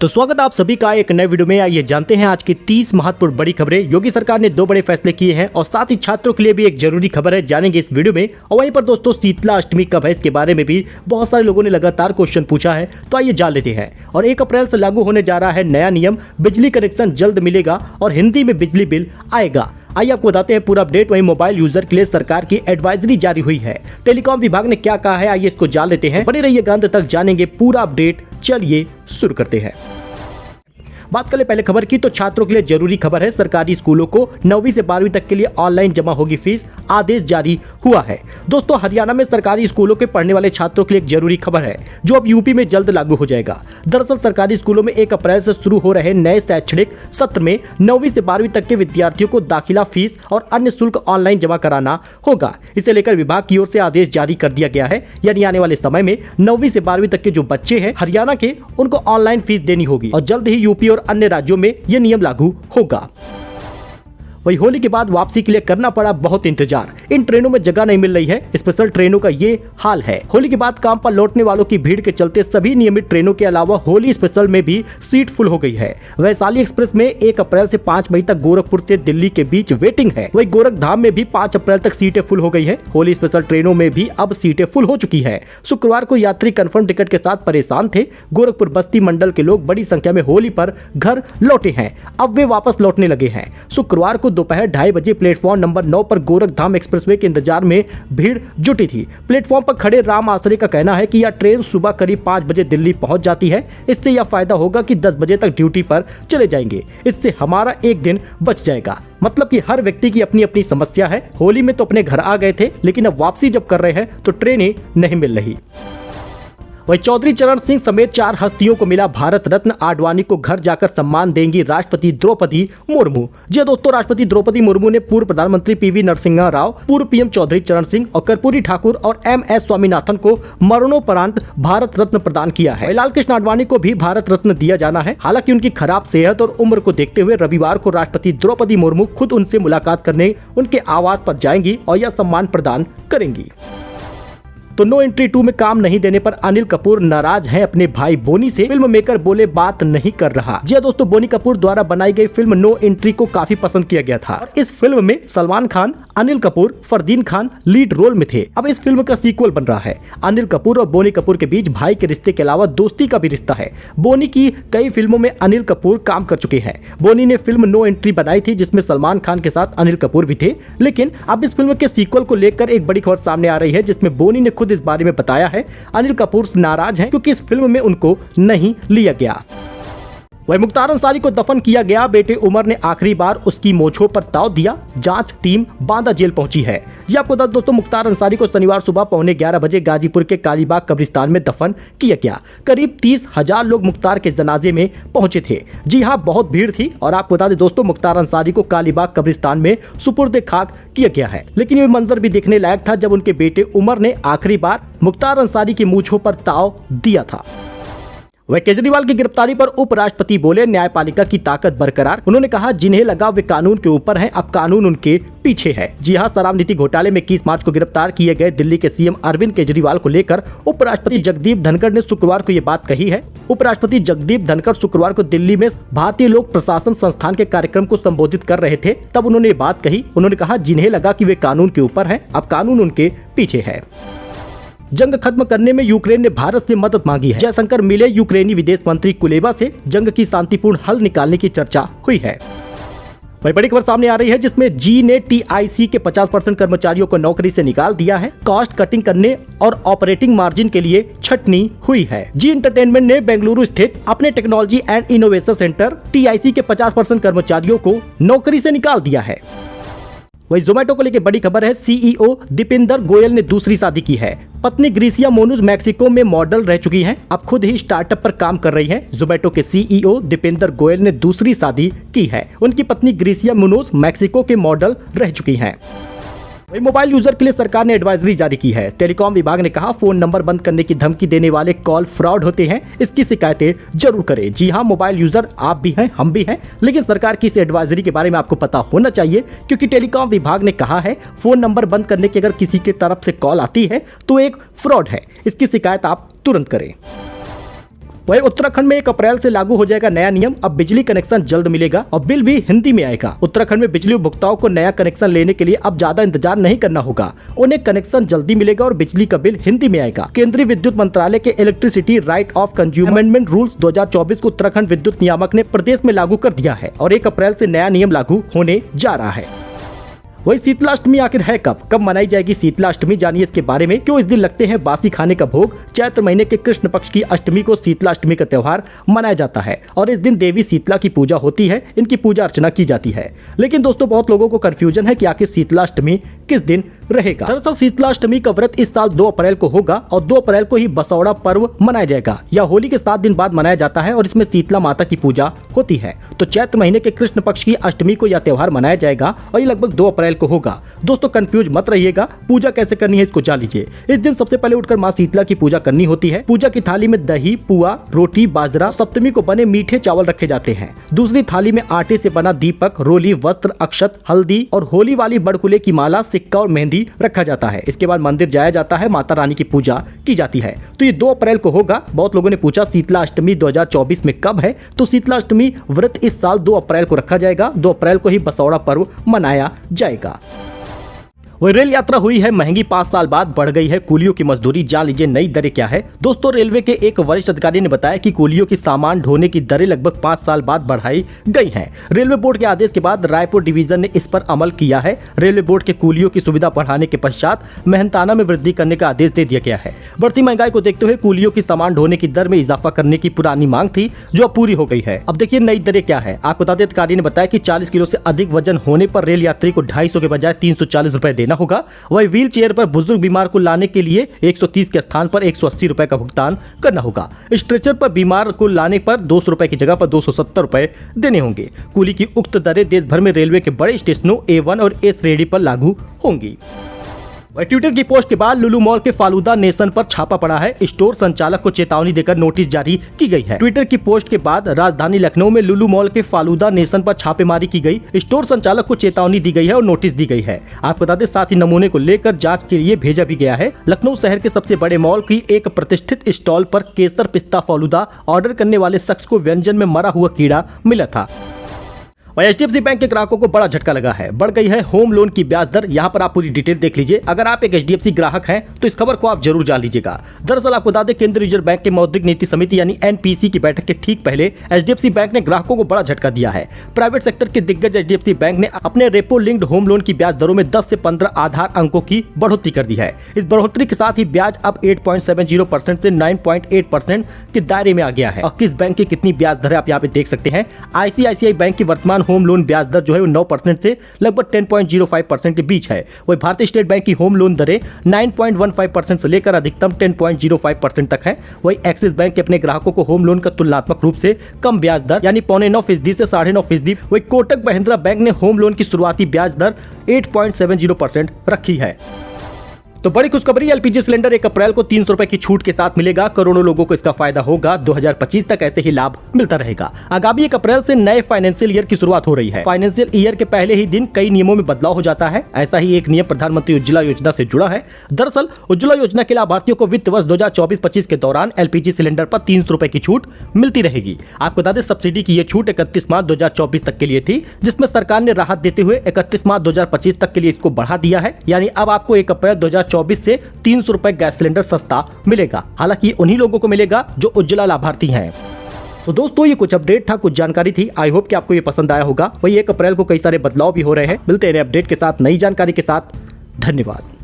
तो स्वागत आप सभी का एक नए वीडियो में। आइए जानते हैं आज की 30 महत्वपूर्ण बड़ी खबरें। योगी सरकार ने 2 बड़े फैसले किए हैं और साथ ही छात्रों के लिए भी एक जरूरी खबर है, जानेंगे इस वीडियो में। और वहीं पर दोस्तों शीतला अष्टमी कब है, इसके बारे में भी बहुत सारे लोगों ने लगातार क्वेश्चन पूछा है, तो आइए जान लेते हैं। और 1 अप्रैल से लागू होने जा रहा है नया नियम, बिजली कनेक्शन जल्द मिलेगा और हिंदी में बिजली बिल आएगा। आइए आपको बताते हैं पूरा अपडेट। वहीं मोबाइल यूजर के लिए सरकार की एडवाइजरी जारी हुई है, टेलीकॉम विभाग ने क्या कहा है, आइए इसको जान लेते हैं। बने रहिएगा अंत तक, जानेंगे पूरा अपडेट। चलिए शुरू करते हैं। बात करें पहले खबर की, तो छात्रों के लिए जरूरी खबर है। सरकारी स्कूलों को 9वीं से 12वीं तक के लिए ऑनलाइन जमा होगी फीस, आदेश जारी हुआ है। दोस्तों हरियाणा में सरकारी स्कूलों के पढ़ने वाले छात्रों के लिए एक जरूरी खबर है, जो अब यूपी में जल्द लागू हो जाएगा। दरअसल सरकारी स्कूलों में 1 अप्रैल से शुरू हो रहे नए शैक्षणिक सत्र में 9वीं से 12वीं तक के विद्यार्थियों को दाखिला फीस और अन्य शुल्क ऑनलाइन जमा कराना होगा। इसे लेकर विभाग की ओर से आदेश जारी कर दिया गया है, यानी आने वाले समय में 9वीं से 12वीं तक के जो बच्चे हैं हरियाणा के, उनको ऑनलाइन फीस देनी होगी और जल्द ही यूपी और अन्य राज्यों में यह नियम लागू होगा। वही होली के बाद वापसी के लिए करना पड़ा बहुत इंतजार। इन ट्रेनों में जगह नहीं मिल रही है, स्पेशल ट्रेनों का ये हाल है। होली के बाद काम पर लौटने वालों की भीड़ के चलते सभी नियमित ट्रेनों के अलावा होली स्पेशल में भी सीट फुल हो गई है। वैशाली एक्सप्रेस में 1 अप्रैल से 5 मई तक गोरखपुर से दिल्ली के बीच वेटिंग है। वही गोरखधाम में भी 5 अप्रैल तक सीटें फुल हो गई है। होली स्पेशल ट्रेनों में भी अब सीटें फुल हो चुकी है। शुक्रवार को यात्री कंफर्म टिकट के साथ परेशान थे। गोरखपुर बस्ती मंडल के लोग बड़ी संख्या में होली पर घर लौटे हैं, अब वे वापस लौटने लगे हैं। शुक्रवार को दोपहर 2:30 बजे प्लेटफॉर्म नंबर 9 पर गोरखधाम एक्सप्रेसवे के इंतजार में भीड़ जुटी थी। प्लेटफॉर्म पर खड़े राम आसरे का कहना है कि यह ट्रेन सुबह करीब 5 बजे दिल्ली पहुंच जाती है। इससे यह फायदा होगा कि 10 बजे तक ड्यूटी पर चले जाएंगे। इससे हमारा एक दिन बच जाएगा। मतलब कि हर व्यक्ति की अपनी अपनी समस्या है। होली में तो अपने घर आ गए थे, लेकिन अब वापसी जब कर रहे हैं तो ट्रेनें नहीं मिल रही। वही चौधरी चरण सिंह समेत 4 हस्तियों को मिला भारत रत्न। आडवाणी को घर जाकर सम्मान देंगी राष्ट्रपति द्रौपदी मुर्मू। जी दोस्तों, राष्ट्रपति द्रौपदी मुर्मू ने पूर्व प्रधानमंत्री पीवी नरसिम्हा राव, पूर्व पीएम चौधरी चरण सिंह और कर्पूरी ठाकुर और MS स्वामीनाथन को मरणोपरांत भारत रत्न प्रदान किया है। लाल कृष्ण आडवाणी को भी भारत रत्न दिया जाना है। हालांकि उनकी खराब सेहत और उम्र को देखते हुए रविवार को राष्ट्रपति द्रौपदी मुर्मू खुद उनसे मुलाकात करने उनके आवास पर जाएंगी और यह सम्मान प्रदान करेंगी। तो नो एंट्री 2 में काम नहीं देने पर अनिल कपूर नाराज हैं अपने भाई बोनी से। फिल्म मेकर बोले बात नहीं कर रहा। जी दोस्तों, बोनी कपूर द्वारा बनाई गई फिल्म नो एंट्री को काफी पसंद किया गया था और इस फिल्म में सलमान खान, अनिल कपूर, फरदीन खान लीड रोल में थे। अब इस फिल्म का सीक्वल बन रहा है। अनिल कपूर और बोनी कपूर के बीच भाई के रिश्ते के अलावा दोस्ती का भी रिश्ता है। बोनी की कई फिल्मों में अनिल कपूर काम कर चुके हैं। बोनी ने फिल्म नो एंट्री बनाई थी, जिसमें सलमान खान के साथ अनिल कपूर भी थे। लेकिन अब इस फिल्म के सीक्वल को लेकर एक बड़ी खबर सामने आ रही है, जिसमें बोनी ने खुद इस बारे में बताया है। अनिल कपूर नाराज हैं क्योंकि इस फिल्म में उनको नहीं लिया गया। वही मुख्तार अंसारी को दफन किया गया। बेटे उमर ने आखिरी बार उसकी मोछों पर ताव दिया। जांच टीम बांदा जेल पहुंची है। जी आपको बता दोस्तों, मुख्तार अंसारी को शनिवार सुबह 11:15 बजे गाजीपुर के कालीबाग कब्रिस्तान में दफन किया गया। करीब 30,000 लोग मुख्तार के जनाजे में पहुंचे थे। जी हाँ, बहुत भीड़ थी। और आपको बता दें दोस्तों, मुख्तार अंसारी को कालीबाग कब्रिस्तान में सुपुर्द खाक किया गया है। लेकिन ये मंजर भी देखने लायक था जब उनके बेटे उमर ने आखिरी बार मुख्तार अंसारी की मूंछों पर ताव दिया था। वह केजरीवाल की गिरफ्तारी पर उपराष्ट्रपति बोले न्यायपालिका की ताकत बरकरार। उन्होंने कहा जिन्हें लगा वे कानून के ऊपर हैं, अब कानून उनके पीछे है। जी हां, शराब नीति घोटाले में 21 मार्च को गिरफ्तार किए गए दिल्ली के सीएम अरविंद केजरीवाल को लेकर उपराष्ट्रपति जगदीप धनखड़ ने शुक्रवार को ये बात कही है। उपराष्ट्रपति जगदीप धनखड़ शुक्रवार को दिल्ली में भारतीय लोक प्रशासन संस्थान के कार्यक्रम को संबोधित कर रहे थे, तब उन्होंने ये बात कही। उन्होंने कहा जिन्हें लगा कि वे कानून के ऊपर है, अब कानून उनके पीछे है। जंग खत्म करने में यूक्रेन ने भारत से मदद मांगी है। जयशंकर मिले यूक्रेनी विदेश मंत्री कुलेबा से। जंग की शांतिपूर्ण हल निकालने की चर्चा हुई है। वही बड़ी खबर सामने आ रही है, जिसमें जी ने TIC के 50% कर्मचारियों को नौकरी से निकाल दिया है। कॉस्ट कटिंग करने और ऑपरेटिंग मार्जिन के लिए छटनी हुई है। जी एंटरटेनमेंट ने बेंगलुरु स्थित अपने technology and innovation centre TIC के 50% कर्मचारियों को नौकरी से निकाल दिया है। वही जोमेटो को लेकर बड़ी खबर है। CEO दीपेंद्र गोयल ने दूसरी शादी की है। पत्नी ग्रीसिया मोनूज मैक्सिको में मॉडल रह चुकी हैं, अब खुद ही स्टार्टअप पर काम कर रही हैं। जोमेटो के CEO दीपेंद्र गोयल ने दूसरी शादी की है। उनकी पत्नी ग्रीसिया मोनूज मैक्सिको के मॉडल रह चुकी हैं। वही मोबाइल यूजर के लिए सरकार ने एडवाइजरी जारी की है। टेलीकॉम विभाग ने कहा फोन नंबर बंद करने की धमकी देने वाले कॉल फ्रॉड होते हैं, इसकी शिकायतें जरूर करें। जी हां, मोबाइल यूजर आप भी हैं, हम भी हैं, लेकिन सरकार की इस एडवाइजरी के बारे में आपको पता होना चाहिए, क्योंकि टेलीकॉम विभाग ने कहा है फोन नंबर बंद करने की अगर किसी की तरफ से कॉल आती है तो एक फ्रॉड है, इसकी शिकायत आप तुरंत करें। वहीं उत्तराखंड में 1 अप्रैल से लागू हो जाएगा नया नियम। अब बिजली कनेक्शन जल्द मिलेगा और बिल भी हिंदी में आएगा। उत्तराखंड में बिजली उपभोक्ताओं को नया कनेक्शन लेने के लिए अब ज्यादा इंतजार नहीं करना होगा। उन्हें कनेक्शन जल्दी मिलेगा और बिजली का बिल हिंदी में आएगा। केंद्रीय विद्युत मंत्रालय के electricity right of consumer amendment rules 2024 को उत्तराखंड विद्युत नियामक ने प्रदेश में लागू कर दिया है और 1 अप्रैल से नया नियम लागू होने जा रहा है। वही शीतलाष्टमी आखिर है कब मनाई जाएगी शीतलाष्टमी, जानिए इसके बारे में। क्यों इस दिन लगते हैं बासी खाने का भोग। चैत्र महीने के कृष्ण पक्ष की अष्टमी को शीतलाष्टमी का त्योहार मनाया जाता है और इस दिन देवी शीतला की पूजा होती है, इनकी पूजा अर्चना की जाती है। लेकिन दोस्तों बहुत लोगों को कंफ्यूजन है कि आखिर शीतलाष्टमी किस दिन रहेगा। दरअसल शीतलाष्टमी का व्रत इस साल 2 अप्रैल को होगा और 2 अप्रैल को ही बसौड़ा पर्व मनाया जाएगा। यह होली के 7 दिन बाद मनाया जाता है और इसमें शीतला माता की पूजा होती है। तो चैत्र महीने के कृष्ण पक्ष की अष्टमी को यह त्योहार मनाया जाएगा और ये लगभग 2 अप्रैल को होगा। दोस्तों कंफ्यूज मत रहिएगा, पूजा कैसे करनी है इसको जान लीजिए। इस दिन सबसे पहले उठकर माँ शीतला की पूजा करनी होती है। पूजा की थाली में दही, पुआ, रोटी, बाजरा, सप्तमी को बने मीठे चावल रखे जाते हैं। दूसरी थाली में आटे से बना दीपक, रोली, वस्त्र, अक्षत, हल्दी और होली वाली बड़कुले की माला, सिक्का और मेहंदी रखा जाता है। इसके बाद मंदिर जाया जाता है, माता रानी की पूजा की जाती है। तो ये 2 अप्रैल को होगा। बहुत लोगों ने पूछा शीतला अष्टमी 2024 में कब है, तो शीतला अष्टमी व्रत इस साल 2 अप्रैल को रखा जाएगा। 2 अप्रैल को ही बसौड़ा पर्व मनाया जाएगा। वही रेल यात्रा हुई है महंगी, 5 साल बाद बढ़ गई है कुलियों की मजदूरी। जान लीजिए नई दरें क्या है। दोस्तों रेलवे के एक वरिष्ठ अधिकारी ने बताया कि कुलियों की सामान ढोने की दरें लगभग 5 साल बाद बढ़ाई गई हैं। रेलवे बोर्ड के आदेश के बाद रायपुर डिवीजन ने इस पर अमल किया है। रेलवे बोर्ड के कुलियों की सुविधा बढ़ाने के पश्चात मेहनताना में वृद्धि करने का आदेश दे दिया गया है। बढ़ती महंगाई को देखते हुए कुलियों की सामान ढोने की दर में इजाफा करने की पुरानी मांग थी, जो अब पूरी हो गई है। अब देखिए नई दरें क्या है। आपको बता दें अधिकारी ने बताया कि 40 किलो से अधिक वजन होने पर रेल यात्री को 250 के बजाय 340 रुपए देना होगा। व्हील चेयर पर बुजुर्ग बीमार को लाने के लिए 130 के स्थान पर 180 रुपए का भुगतान करना होगा। स्ट्रेचर पर बीमार को लाने पर 200 रुपए की जगह पर 270 रुपए देने होंगे। कुली की उक्त दरें देश भर में रेलवे के बड़े स्टेशनों A1 और A श्रेणी पर लागू होंगी। ट्विटर की पोस्ट के बाद लुलु मॉल के फालूदा नेशन पर छापा पड़ा है। स्टोर संचालक को चेतावनी देकर नोटिस जारी की गई है। ट्विटर की पोस्ट के बाद राजधानी लखनऊ में लुलु मॉल के फालूदा नेशन पर छापेमारी की गई। स्टोर संचालक को चेतावनी दी गई है और नोटिस दी गई है। आपको बता दें साथ ही नमूने को लेकर जांच के लिए भेजा भी गया है। लखनऊ शहर के सबसे बड़े मॉल की एक प्रतिष्ठित स्टॉल पर केसर पिस्ता फालूदा ऑर्डर करने वाले शख्स को व्यंजन में मरा हुआ कीड़ा मिला था। और HDFC बैंक के ग्राहकों को बड़ा झटका लगा है। बढ़ गई है होम लोन की ब्याज दर। यहाँ पर आप पूरी डिटेल देख लीजिए। अगर आप एक HDFC ग्राहक हैं तो इस खबर को आप जरूर जान लीजिएगा। दरअसल आपको बता दें केंद्रीय रिजर्व बैंक के मौद्रिक नीति समिति यानी NPC की बैठक के ठीक पहले HDFC बैंक ने ग्राहकों को बड़ा झटका दिया है। प्राइवेट सेक्टर के दिग्गज HDFC बैंक ने अपने रेपो लिंक्ड होम लोन की ब्याज दरों में 10 से 15 आधार अंकों की बढ़ोतरी कर दी है। इस बढ़ोतरी के साथ ही ब्याज अब 8.70% से 9.8% के दायरे में आ गया है। और किस बैंक की कितनी ब्याज दर है आप यहाँ पे देख सकते हैं। ICICI बैंक की वर्तमान होम लोन ब्याज दर जो है वो 9% से लगभग 10.05% के बीच है। वही भारतीय स्टेट बैंक की होम लोन दरें 9.15% से लेकर अधिकतम 10.05% तक है। वही एक्सिस बैंक के अपने ग्राहकों को होम लोन का तुलनात्मक रूप से कम ब्याज दर यानी 0.9% से 9.5%। वही कोटक महिंद्रा बैंक ने होम लोन की शुरुआती ब्याज दर 8.70% रखी है। तो बड़ी खुशखबरी, LPG सिलेंडर 1 अप्रैल को 300 रुपए की छूट के साथ मिलेगा। करोड़ों लोगों को इसका फायदा होगा। 2025 तक ऐसे ही लाभ मिलता रहेगा। आगामी 1 अप्रैल से नए फाइनेंशियल ईयर की शुरुआत हो रही है। फाइनेंशियल ईयर के पहले ही दिन कई नियमों में बदलाव हो जाता है। ऐसा ही एक नियम प्रधानमंत्री उज्ज्वला योजना से जुड़ा है। दरअसल उज्ज्वला योजना के लाभार्थियों को वित्त वर्ष 2024-25 के दौरान LPG सिलेंडर पर 300 रुपए की छूट मिलती रहेगी। आपको बता दें सब्सिडी की यह छूट 31 मार्च 2024 तक के लिए थी, जिसमें सरकार ने राहत देते हुए 31 मार्च 2025 तक के लिए इसको बढ़ा दिया है। यानी अब आपको 1 अप्रैल 2024 से 300 रुपए गैस सिलेंडर सस्ता मिलेगा। हालांकि उन्हीं लोगों को मिलेगा जो उज्ज्वला लाभार्थी हैं। तो दोस्तों ये कुछ अपडेट था, कुछ जानकारी थी। आई होप कि आपको ये पसंद आया होगा। वही 1 अप्रैल को कई सारे बदलाव भी हो रहे हैं। मिलते हैं अपडेट के साथ, नई जानकारी के साथ। धन्यवाद।